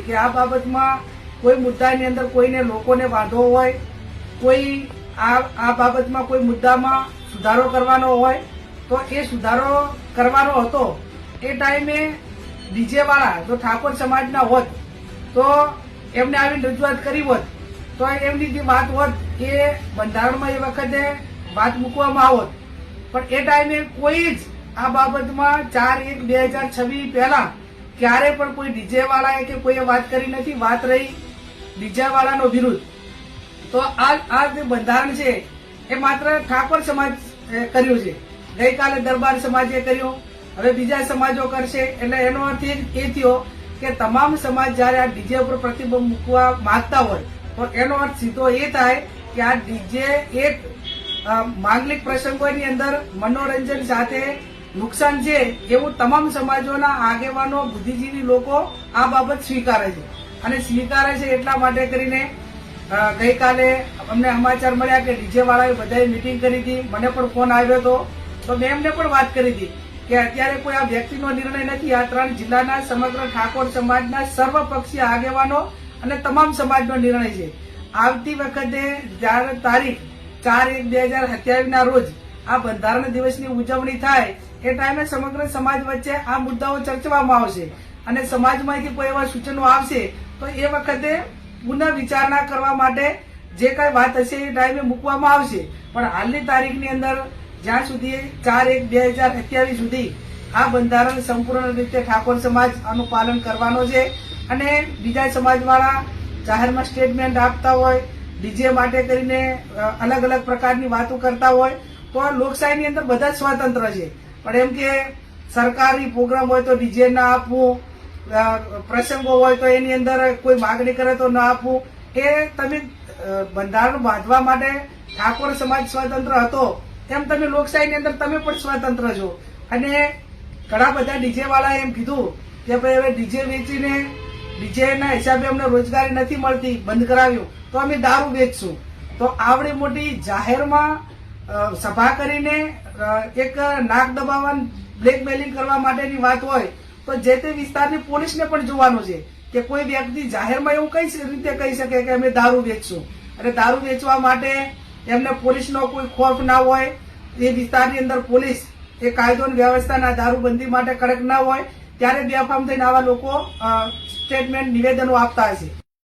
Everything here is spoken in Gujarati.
કે આ બાબતમાં કોઈ મુદ્દાની અંદર કોઈને લોકોને વાંધો હોય, કોઈ આ બાબતમાં કોઈ મુદ્દામાં સુધારો કરવાનો હોય તો એ સુધારો કરવાનો હતો એ ટાઈમે ડીજે વાળા જો ઠાકોર સમાજના હોત તો એમને આવીને રજૂઆત કરી હોત તો એમની જે વાત હોત એ બંધારણમાં એ વખતે વાત મૂકવામાં આવત, પણ એ ટાઈમે કોઈ જ આ બાબતમાં 4/1/2026 પહેલા ક્યારે પણ કોઈ ડીજે વાળાએ કે કોઈએ વાત કરી નથી. વાત રહી ડીજે વાળાનો વિરુદ્ધ, તો આ જે બંધારણ છે એ માત્ર ઠાકોર સમાજ કર્યું છે. ગઈકાલે દરબાર સમાજે કર્યું, હવે બીજા સમાજો કરશે. એટલે એનો અર્થ એ થયો કે તમામ સમાજ જયારે આ ડીજે ઉપર પ્રતિબંધ મૂકવા માંગતા હોય તો એનો અર્થ સીધો એ થાય કે આ ડીજે એક માંગલિક પ્રસંગોની અંદર મનોરંજન સાથે નુકસાન છે એવું તમામ સમાજોના આગેવાનો, બુદ્ધિજીવી લોકો આ બાબત સ્વીકારે છે. અને સ્વીકારે છે એટલા માટે કરીને ગઈકાલે અમને સમાચાર મળ્યા કે ડીજે વાળાએ બધાએ મીટિંગ કરી હતી. મને પણ ફોન આવ્યો હતો તો મેં એમને પણ વાત કરી હતી કે અત્યારે કોઈ આ વ્યક્તિનો નિર્ણય નથી, આ 3 જિલ્લાના સમગ્ર ઠાકોર સમાજના સર્વપક્ષીય આગેવાનો અને તમામ સમાજનો નિર્ણય છે. આવતી વખતે જ્યારે તારીખ 4/1/2027 ના રોજ આ બંધારણ દિવસની ઉજવણી થાય એ ટાઈમે સમગ્ર સમાજ વચ્ચે આ મુદ્દાઓ ચર્ચવામાં આવશે અને સમાજમાંથી કોઈ એવા સૂચનો આવશે તો એ વખતે પુનઃ વિચારણા કરવા માટે જે કઈ વાત હશે એ ટાઈમે મૂકવામાં આવશે. પણ હાલની તારીખની અંદર જ્યાં સુધી 4/1/2027 સુધી આ બંધારણ સંપૂર્ણ રીતે ઠાકોર સમાજ આનું પાલન કરવાનો છે. અને બીજા સમાજવાળા જાહેરમાં સ્ટેટમેન્ટ આપતા હોય, ડીજે માટે કરીને અલગ અલગ પ્રકારની વાતો કરતા હોય તો લોકશાહીની અંદર બધા સ્વતંત્ર છે. પણ એમ કે સરકારી પ્રોગ્રામ હોય તો ડીજે ના આપવું, પ્રસંગો હોય તો એની અંદર કોઈ માગણી કરે તો ના આપવું, એ તમે બંધારણ બાંધવા માટે ઠાકોર સમાજ સ્વતંત્ર હતો તેમ તમે લોકશાહીની અંદર તમે પણ સ્વતંત્ર છો. અને ઘણા બધા ડીજે વાળાએ એમ કીધું કે ભાઈ હવે ડીજે વેચીને ડીજેના હિસાબે અમને રોજગારી નથી મળતી, બંધ કરાવ્યું તો અમે દારૂ વેચશું. તો આવડી મોટી જાહેરમાં સભા કરીને એક નાક દબાવવા, બ્લેકમેલિંગ કરવા માટેની વાત હોય તો જે તે વિસ્તારની પોલીસને પણ જોવાનું છે કે કોઈ વ્યક્તિ જાહેરમાં એવું કઈ રીતે કહી શકે કે અમે દારૂ વેચશું. અને દારૂ વેચવા માટે એમને પોલીસનો કોઈ ખોફ ના હોય, એ વિસ્તારની અંદર પોલીસ એ કાયદો અને વ્યવસ્થાના દારૂબંધી માટે કડક ના હોય ત્યારે બેફામ થઈને આવા લોકો સ્ટેટમેન્ટ, નિવેદનો આપતા હશે.